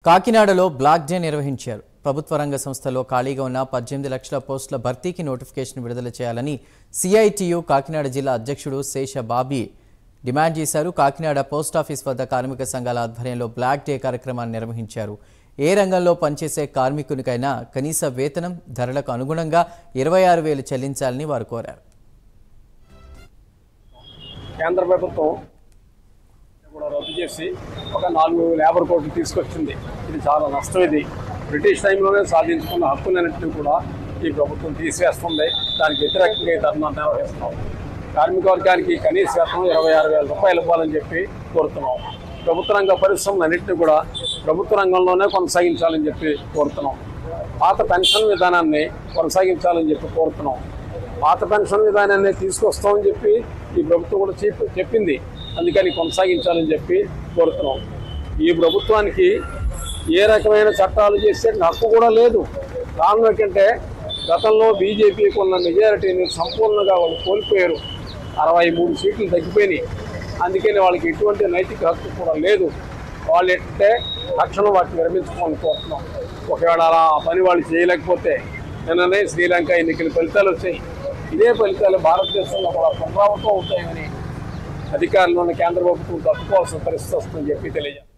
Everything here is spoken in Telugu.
కాకినాడలో బ్లాక్ డే నిర్వహించారు. ప్రభుత్వ రంగ సంస్థలో ఖాళీగా ఉన్న 18 లక్షల పోస్టుల భర్తీకి నోటిఫికేషన్ విడుదల చేయాలని సిఐటియు కాకినాడ జిల్లా అధ్యక్షుడు శేష బాబీ డిమాండ్ చేశారు. కాకినాడ పోస్టాఫీస్ వద్ద కార్మిక సంఘాల ఆధ్వర్యంలో బ్లాక్ డే కార్యక్రమాన్ని నిర్వహించారు. ఏ రంగంలో పనిచేసే కార్మికునికైనా కనీస వేతనం ధరలకు అనుగుణంగా 26,000 చెల్లించాలని వారు కోరారు. కేంద్ర ప్రభుత్వం కూడా రద్దు చేసి ఒక 4 లేబర్ కోడ్లు తీసుకొచ్చింది. ఇది చాలా నష్టం. ఇది బ్రిటిష్ టైంలోనే సాధించుకున్న హక్కులన్నింటినీ కూడా ఈ ప్రభుత్వం తీసివేస్తుంది. దానికి వ్యతిరేకంగా ఈ ధర్నా నిర్వహిస్తున్నాం. కార్మిక వర్గానికి కనీస వేతనం 26,000 రూపాయలు ఇవ్వాలని చెప్పి కోరుతున్నాం. ప్రభుత్వ రంగ పరిశ్రమలన్నింటినీ కూడా ప్రభుత్వ రంగంలోనే కొనసాగించాలని చెప్పి కోరుతున్నాం. పాత పెన్షన్ విధానాన్ని కొనసాగించాలని చెప్పి కోరుతున్నాం. పాత పెన్షన్ విధానాన్ని తీసుకొస్తామని చెప్పి ఈ ప్రభుత్వం కూడా చెప్పింది. అందుకని కొనసాగించాలని చెప్పి కోరుతున్నాం. ఈ ప్రభుత్వానికి ఏ రకమైన చట్టాలు చేసే హక్కు కూడా లేదు. కారణం ఏంటంటే గతంలో బీజేపీకి ఉన్న మెజారిటీని సంపూర్ణంగా వాళ్ళు కోల్పోయారు. 63 సీట్లు తగ్గిపోయినాయి. అందుకని వాళ్ళకి ఎటువంటి నైతిక హక్కు కూడా లేదు. వాళ్ళు ఏంటంటే తక్షణం వాటిని విరమించుకోవాలని కోరుతున్నాం. ఒకవేళ అలా ఆ పని వాళ్ళు చేయలేకపోతే నిన్ననే శ్రీలంక ఎన్నికల ఫలితాలు వచ్చాయి. ఇదే ఫలితాలు భారతదేశంలో కూడా పునరావృతం అవుతాయని అధికారులను కేంద్ర ప్రభుత్వం తప్పుకోవాల్సిన పరిస్థితి వస్తుందని చెప్పి తెలియజేస్తారు.